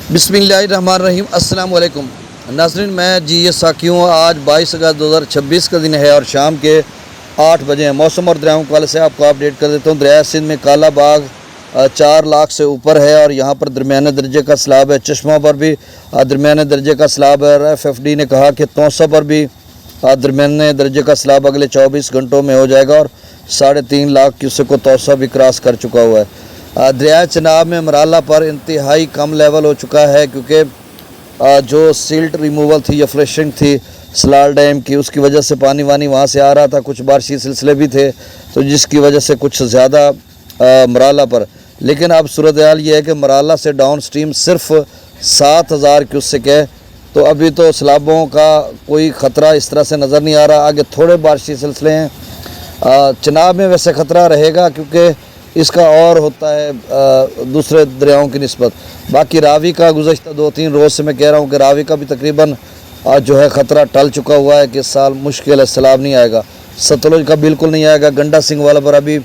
बिस्मिल्लाहिर्रहमानिर्रहीम। अस्सलाम वालेकुम नाज़रीन, मैं जी ये साकी हूँ। आज 22 अगस्त 2026 का दिन है और शाम के 8 बजे हैं। मौसम और दरियाओं के हवाले से आपको अपडेट कर देता हूँ। दरिया सिंध में काला बाग 4 लाख से ऊपर है और यहाँ पर दरमियाने दर्जे का सैलाब है। चश्मा पर भी दरमियाने दर्जे का सैलाब है। RFFD ने कहा कि तौसा पर भी दरमियाने दर्जे का सैलाब अगले 24 घंटों में हो जाएगा और 3.5 लाख क्यूसेक को तौसा भी क्रॉस कर चुका हुआ है। दरिया चनाब में मराला पर इंतहाई कम लेवल हो चुका है क्योंकि जो सिल्ट रिमूवल थी या फ्लशिंग थी सलाल डैम की, उसकी वजह से पानी वानी वहाँ से आ रहा था। कुछ बारिशी सिलसिले भी थे तो जिसकी वजह से कुछ ज़्यादा मराला पर, लेकिन अब सूरत हाल ये है कि मराला से डाउन स्ट्रीम सिर्फ 7,000 क्यूसेक है। तो अभी तो सैलाबों का कोई ख़तरा इस तरह से नज़र नहीं आ रहा। आगे थोड़े बारिशी सिलसिले हैं। चनाब में वैसे ख़तरा रहेगा क्योंकि इसका और होता है दूसरे दरियाओं की निस्बत। बाकी रावी का गुज़श्ता 2-3 रोज़ से मैं कह रहा हूँ कि रावी का भी तकरीबन जो है ख़तरा टल चुका हुआ है कि इस साल मुश्किल है, सैलाब नहीं आएगा। सतलुज का बिल्कुल नहीं आएगा। गंडा सिंह वाला पर अभी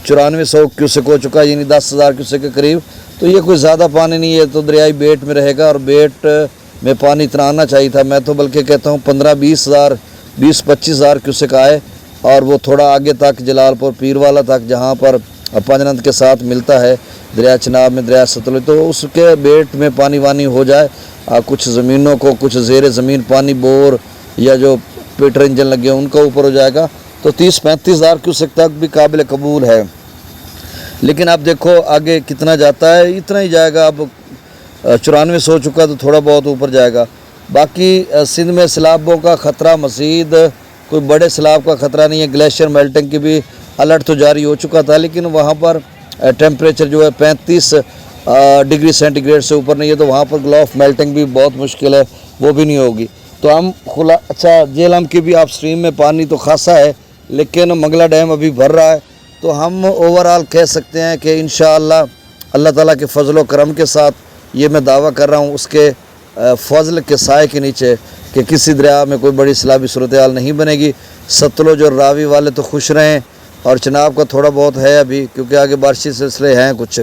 9400 क्यूसेक हो चुका है, यानी 10,000 क्यूसेक के करीब। तो ये कोई ज़्यादा पानी नहीं है, तो दरियाई बेट में रहेगा और बेट में पानी इतना आना चाहिए था। मैं तो बल्कि कहता हूँ 20-25 हज़ार क्यूसेक आए और वो थोड़ा आगे तक जलालपुर पीरवाला तक जहाँ पर पंजनंद के साथ मिलता है दरिया चनाब में दरिया सतलुज, तो उसके बेट में पानी वानी हो जाए। कुछ ज़मीनों को, कुछ ज़ेर ज़मीन पानी बोर या जो पेटर इंजन लगे हैं उनका ऊपर हो जाएगा, तो 30-35 हज़ार क्यूसेक तक भी काबिल कबूल है। लेकिन अब देखो आगे कितना जाता है, इतना ही जाएगा। अब 94 हो चुका तो थोड़ा बहुत ऊपर जाएगा। बाकी सिंध में सैलाबों का ख़तरा मज़ीद, कोई बड़े सैलाब का ख़तरा नहीं है। ग्लेशियर मेल्टिंग की भी अलर्ट तो जारी हो चुका था, लेकिन वहाँ पर टेम्परेचर जो है 35 डिग्री सेंटीग्रेड से ऊपर नहीं है, तो वहाँ पर ग्लोफ मेल्टिंग भी बहुत मुश्किल है, वो भी नहीं होगी। तो हम खुला जेहलम की भी आप स्ट्रीम में पानी तो खासा है, लेकिन मंगला डैम अभी भर रहा है। तो हम ओवरऑल कह सकते हैं कि इंशाअल्लाह अल्लाह ताला के फजल व करम के साथ, ये मैं दावा कर रहा हूँ उसके फजल के साए के नीचे, कि किसी दरिया में कोई बड़ी सैलाबी सूरत हाल नहीं बनेगी। सतलुज और रावी वाले तो खुश रहें और चनाब का थोड़ा बहुत है अभी, क्योंकि आगे बारिशी सिलसिले हैं कुछ।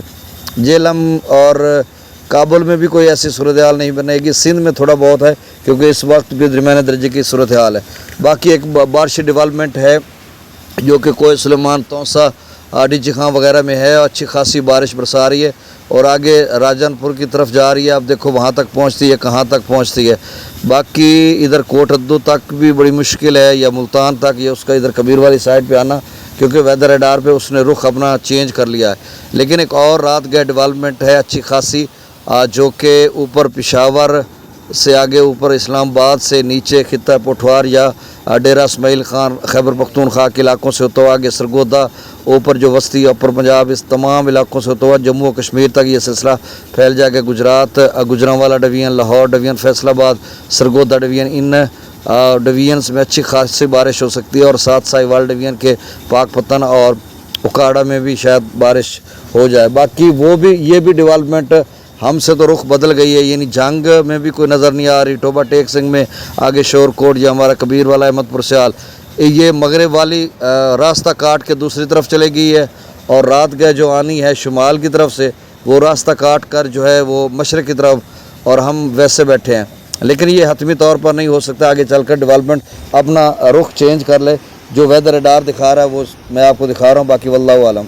जेहलम और काबुल में भी कोई ऐसी सूरत हाल नहीं बनेगी। सिंध में थोड़ा बहुत है क्योंकि इस वक्त भी दरमियाने दर्जे की सूरत हाल है। बाकी एक बारिशी डेवलपमेंट है जो कि कोई सुलेमान, तौसा, डीची खां वगैरह में है, अच्छी खासी बारिश बरसा रही है और आगे राजनपुर की तरफ जा रही है। अब देखो वहाँ तक पहुँचती है, कहाँ तक पहुँचती है। बाकी इधर कोट अद्दू तक भी बड़ी मुश्किल है, या मुल्तान तक, या उसका इधर कबीर वाली साइड पे आना, क्योंकि वेदर रडार पे उसने रुख अपना चेंज कर लिया है। लेकिन एक और रात गए डेवलपमेंट है अच्छी खासी, जो कि ऊपर पेशावर से आगे ऊपर इस्लामाबाद से नीचे खिता पोठवार या डेरा इस्माइल खान खैबर पख्तूनख्वा के इलाकों से होता हुआ आगे सरगोदा, ऊपर जो वस्ती अपर पंजाब, इस तमाम इलाकों से होता हुआ जम्मू और कश्मीर तक ये सिलसिला फैल जाएगा। Gujrat, Gujranwala division, Lahore division, Faisalabad, Sargodha division, इन डिवीजन्स में अच्छी खासी बारिश हो सकती है और साथ साहिवाल डिवीज़न के पाकपतन और उकाड़ा में भी शायद बारिश हो जाए। बाकी वो भी, ये भी डेवलपमेंट हमसे तो रुख बदल गई है, यानी जंग में भी कोई नज़र नहीं आ रही। टोबा टेक सिंह में आगे शोरकोट या हमारा कबीर वाला अहमदपुर सियाल, ये मगरब वाली रास्ता काट के दूसरी तरफ चले गई है और रात गए जो आनी है शुमाल की तरफ से, वो रास्ता काट कर जो है वो मशरक़ की तरफ, और हम वैसे बैठे हैं। लेकिन ये हतमी तौर पर नहीं हो सकता, आगे चलकर डेवलपमेंट अपना रुख चेंज कर ले। जो वेदर रडार दिखा रहा है वो मैं आपको दिखा रहा हूँ। बाकी वल्लाहु आलम।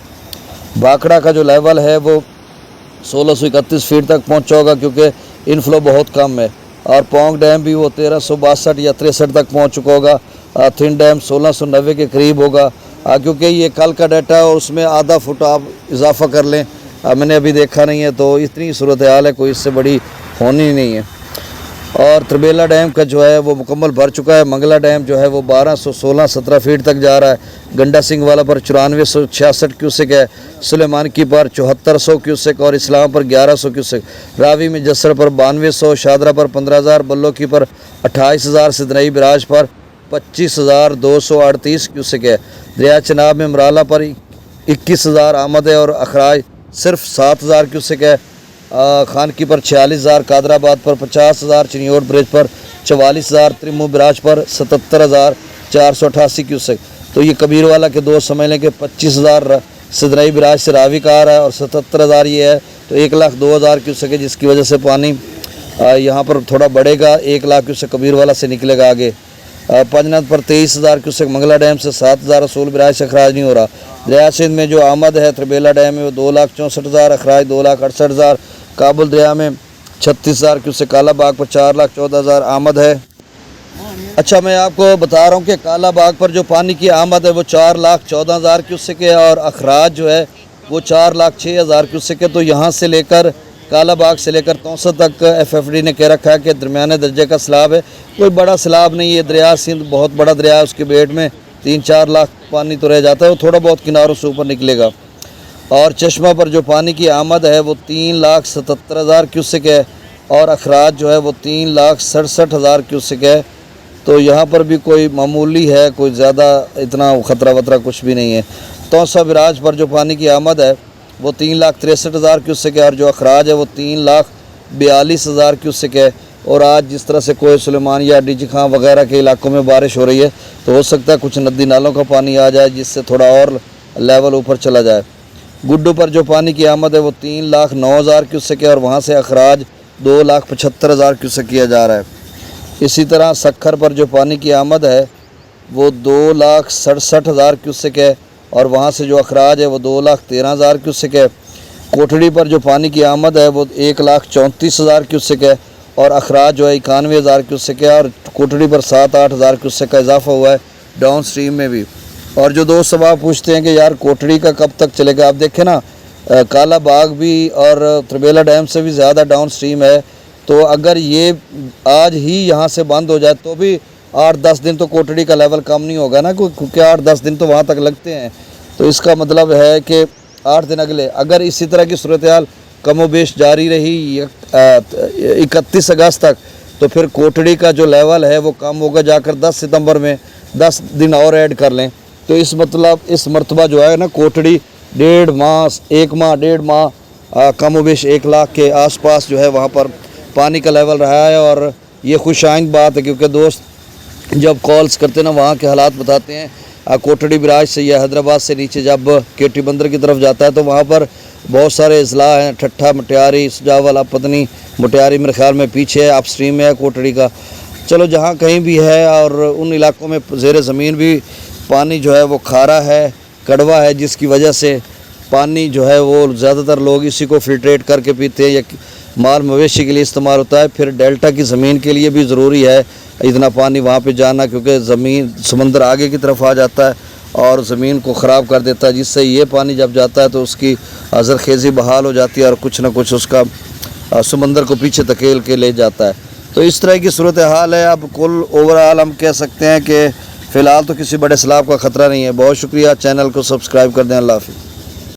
भाखड़ा का जो लेवल है वो 1631 फीट तक पहुँचा होगा क्योंकि इनफ्लो बहुत कम है, और पोंग डैम भी वो 1362 या 63 तक पहुँच चुका होगा। थिन डैम 1690 के करीब होगा, क्योंकि ये कल का डाटा है और उसमें आधा फुट आप इजाफा कर लें। मैंने अभी देखा नहीं है, तो इतनी सूरत हाल है, कोई इससे बड़ी होनी नहीं है। और त्रिबेला डैम का जो है वो मुकम्मल भर चुका है। मंगला डैम जो है वो 1216-17 फीट तक जा रहा है। गंडा सिंह वाला पर 9466 क्यूसेक है। सुलेमान की पर 7400 क्यूसेक और इस्लाम पर 1100 क्यूसेक। रावी में जसर पर 9200, शादरा पर 15000, बल्लो की पर 28000, सिदनई बिराज पर 25238 क्यूसेक है। दरिया चनाब में मराला पर 21000 आमद है और अखराज सिर्फ 7000 क्यूसेक है। खानकी पर 46000, कादराबाद पर 50000, चिनियोट ब्रिज पर 44000, त्रिमू बिराज पर 77488 क्यूसेक। तो ये कबीर वाला के दोस्त समझ लें कि 25000 सिदनई बिराज से रावी का आ रहा है और 77000 ये है, تو 1,02,000 क्यूसेक है, जिसकी वजह से पानी यहाँ पर थोड़ा बढ़ेगा। 1,00,000 क्यूसेक कबीर वाला से निकलेगा आगे। पंजनद पर 23,000 क्यूसेक मंगला डैम से 7,000 रसूल बराज से अखराज नहीं हो रहा। दरिया सिंध में जो आमद है त्रिबेला डैम में वो 2,64,000, अखराज 2,68,000। काबुल दरिया में 36,000 क्यूसेक, काला बाग पर 4,14,000 आमद है। अच्छा, मैं आपको बता रहा हूँ कि काला बाग पर जो पानी की आमद है वो 4,14,000 क्यूसेक है और अखराज जो है वो 4,06,000 क्यूसेक है। तो यहाँ से लेकर काला बाग से लेकर तौसा तक FFD ने कह रखा है कि दरमियाने दर्जे का सैलाब है, कोई बड़ा सैलाब नहीं है। दरिया सिंध बहुत बड़ा दरिया है, उसके बेट में 3-4 लाख पानी तो रह जाता है, वो थोड़ा बहुत किनारों से ऊपर निकलेगा। और चश्मा पर जो पानी की आमद है वो 3,77,000 क्यूसेक है और अखराज जो है वो 3,67,000 क्यूसेक है। तो यहाँ पर भी कोई मामूली है, कोई ज़्यादा इतना ख़तरा वतरा कुछ भी नहीं है। तौसा बराज पर जो पानी की आमद है वो 3,63,000 क्यूसेक है और जो अखराज है वो 3,42,000 क्यूसेक है। और आज जिस तरह से कोई सुलेमान या डीजी खां वगैरह के इलाकों में बारिश हो रही है तो हो सकता है कुछ नदी नालों का पानी आ जाए, जिससे थोड़ा और लेवल ऊपर चला जाए। गुड्डू पर जो पानी की आमद है वो 3,09,000 क्यूसेक है और वहाँ से अखराज 2,75,000 क्यूसेक किया जा रहा है। इसी तरह सक्खर पर जो पानी की आमद है वो 2,67,000 क्यूसेक है और वहाँ से जो अखराज है वो 2,13,000 क्यूसेक है। कोठड़ी पर जो पानी की आमद है वो 1,34,000 क्यूसेक है और अखराज जो है 91,000 क्यूसेक है और कोठड़ी पर 7-8,000 क्यूसेक का इजाफा हुआ है डाउन स्ट्रीम में भी। और जो दोस्त सवाल पूछते हैं कि यार कोठड़ी का कब तक चलेगा, आप देखें ना, काला बाग भी और त्रिबेला डैम से भी ज़्यादा डाउन स्ट्रीम है। तो अगर ये आज ही यहाँ से बंद हो जाए तो भी 8-10 दिन तो कोठड़ी का लेवल कम नहीं होगा ना, क्योंकि 8-10 दिन तो वहाँ तक लगते हैं। तो इसका मतलब है कि 8 दिन अगले, अगर इसी तरह की सूरत हाल कमोबेश जारी रही 31 अगस्त तक तो फिर कोठड़ी का जो लेवल है वो कम होगा जाकर 10 सितंबर में 10 दिन और ऐड कर लें। तो इस मरतबा जो है ना कोठड़ी 1.5 माह कमोबेश 1 लाख के आसपास जो है वहाँ पर पानी का लेवल रहा है। और ये खुशाइंद बात है क्योंकि दोस्त जब कॉल्स करते हैं ना वहाँ के हालात बताते हैं। कोठड़ी बराज से या हैदराबाद से नीचे जब केटी बंदर की तरफ जाता है तो वहाँ पर बहुत सारे अजला हैं, ठट्ठा, मटियारी, सुजावाला, पत्नी, मटियारी मेरे ख्याल में पीछे है, अप स्ट्रीम में है कोठड़ी का। चलो जहाँ कहीं भी है, और उन इलाकों में ज़ेर ज़मीन भी पानी जो है वो खारा है, कड़वा है, जिसकी वजह से पानी जो है वो ज़्यादातर लोग इसी को फिल्ट्रेट करके पीते हैं या माल मवेशी के लिए इस्तेमाल होता है। फिर डेल्टा की ज़मीन के लिए भी ज़रूरी है इतना पानी वहाँ पे जाना, क्योंकि ज़मीन समंदर आगे की तरफ आ जाता है और ज़मीन को ख़राब कर देता है, जिससे ये पानी जब जाता है तो उसकी ज़रखेज़ी बहाल हो जाती है और कुछ ना कुछ उसका समंदर को पीछे धकेल के ले जाता है। तो इस तरह की सूरत हाल है। अब कुल ओवरऑल हम कह सकते हैं कि फ़िलहाल तो किसी बड़े सैलाब का ख़तरा नहीं है। बहुत शुक्रिया, चैनल को सब्सक्राइब कर दें। अल्लाह हाफ़िज़।